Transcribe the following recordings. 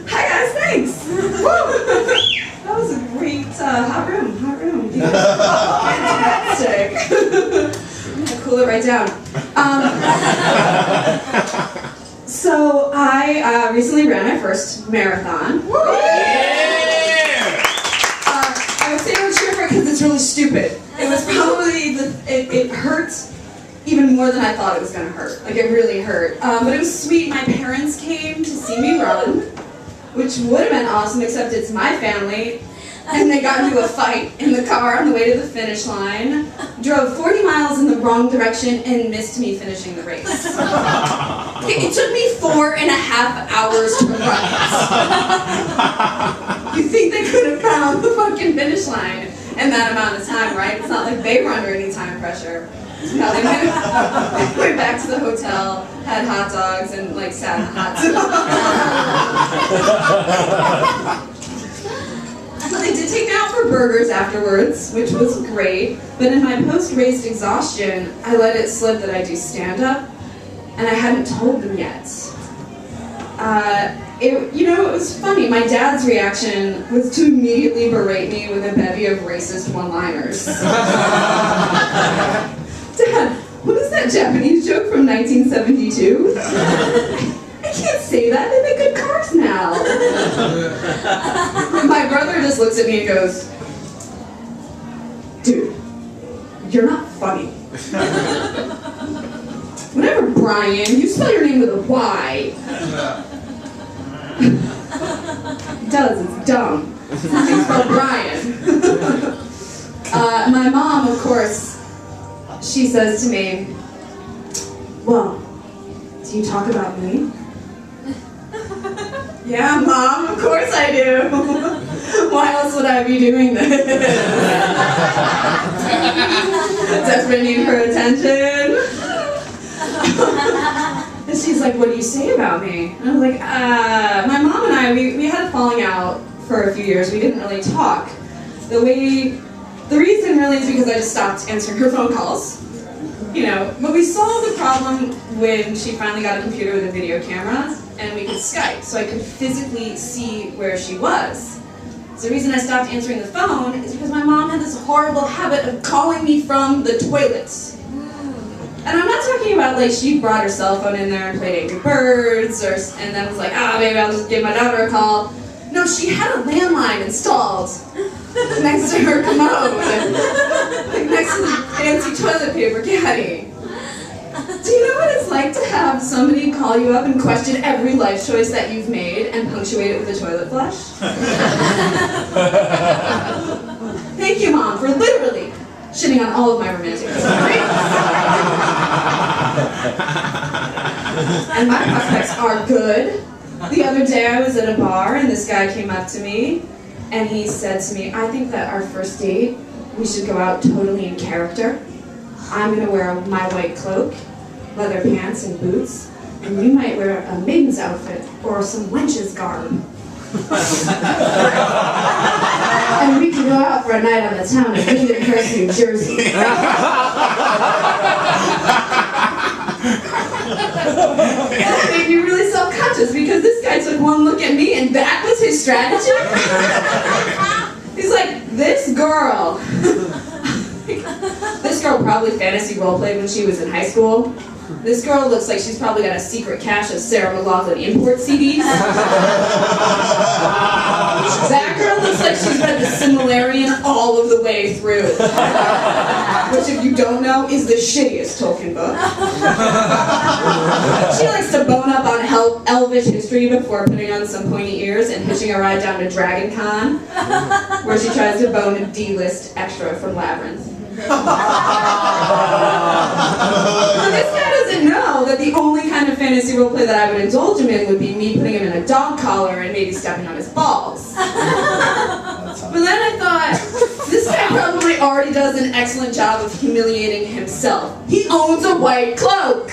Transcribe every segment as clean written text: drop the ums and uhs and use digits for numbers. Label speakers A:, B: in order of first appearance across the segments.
A: Hi guys, thanks. Woo! That was a great hot room. Fantastic. I'm gonna cool it right down. So I recently ran my first marathon. Woo! I would say I would cheer for it because it's really stupid. It was probably it hurt even more than I thought it was gonna hurt. Like, it really hurt. But it was sweet. My parents came to see me run, which would have been awesome, except it's my family. And they got into a fight in the car on the way to the finish line, drove 40 miles in the wrong direction, and missed me finishing the race. It took me 4.5 hours to run it. You think they could have found the fucking finish line in that amount of time, right? It's not like they were under any time pressure. No, they went back to the hotel, had hot dogs, and like sat in the hot tub. They did take me out for burgers afterwards, which was great, but in my post-race exhaustion, I let it slip that I do stand-up, and I hadn't told them yet. It was funny. My dad's reaction was to immediately berate me with a bevy of racist one-liners. Dad, what is that Japanese joke from 1972? I can't say that, they make good cars now. My brother just looks at me and goes, dude, you're not funny. Whatever, Brian, you spell your name with a Y. It does, it's dumb. It's spelled Brian. My mom, of course, she says to me, well, do you talk about me? Yeah, Mom, of course I do. Why else would I be doing this? Desperate need for attention. And she's like, what do you say about me? And I was like, my mom and I, we had a falling out for a few years. We didn't really talk. The reason really is because I just stopped answering her phone calls. But we solved the problem when she finally got a computer with a video camera and we could Skype, so I could physically see where she was. So the reason I stopped answering the phone is because my mom had this horrible habit of calling me from the toilet. And I'm not talking about like she brought her cell phone in there and played Angry Birds, and then was like, maybe I'll just give my daughter a call. No, she had a landline installed next to her commode, like next to the fancy toilet paper caddy. Do you know what it's like to have somebody call you up and question every life choice that you've made and punctuate it with a toilet flush? Thank you, Mom, for literally shitting on all of my romantic stories. And my prospects are good. The other day I was at a bar and this guy came up to me and he said to me, I think that our first date, we should go out totally in character. I'm going to wear my white cloak, leather pants and boots, and you might wear a maiden's outfit or some wench's garb. And we can go out for a night on the town in Lindenhurst, New Jersey. That made me really self-conscious because this guy took one look at me and that was his strategy. He's like, this girl probably fantasy roleplayed when she was in high school. This girl looks like she's probably got a secret cache of Sarah McLachlan import CDs. That girl looks like she's read the Silmarillion all of the way through. Which, if you don't know, is the shittiest Tolkien book. She likes to bone up on Elvish history before putting on some pointy ears and hitching a ride down to Dragon Con, where she tries to bone a D-list extra from Labyrinth. Well, this guy doesn't know that the only kind of fantasy roleplay that I would indulge him in would be me putting him in a dog collar and maybe stepping on his balls. But then I thought, this guy probably already does an excellent job of humiliating himself. He owns a white cloak!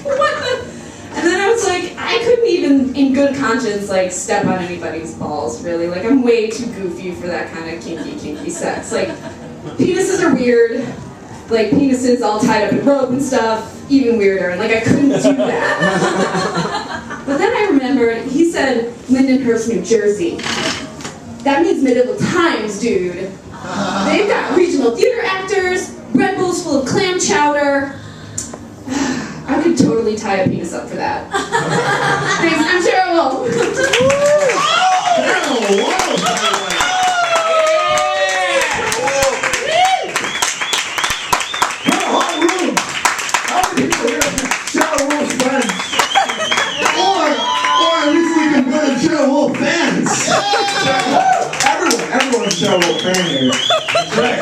A: What the? And then I was like, I couldn't even, in good conscience, like, step on anybody's balls, really. Like, I'm way too goofy for that kind of kinky sex. Like, penises are weird. like penises all tied up in rope and stuff, even weirder, and like I couldn't do that. But then I remembered, he said Lindenhurst, New Jersey. That means medieval times, dude. They've got regional theater actors, Red Bulls full of clam chowder. I could totally tie a penis up for that. Thanks, I'm Cheryl Wolf.
B: Cheryl Wolf! Cheryl Wolf fans! Everyone is Cheryl Wolf fan here. That's right.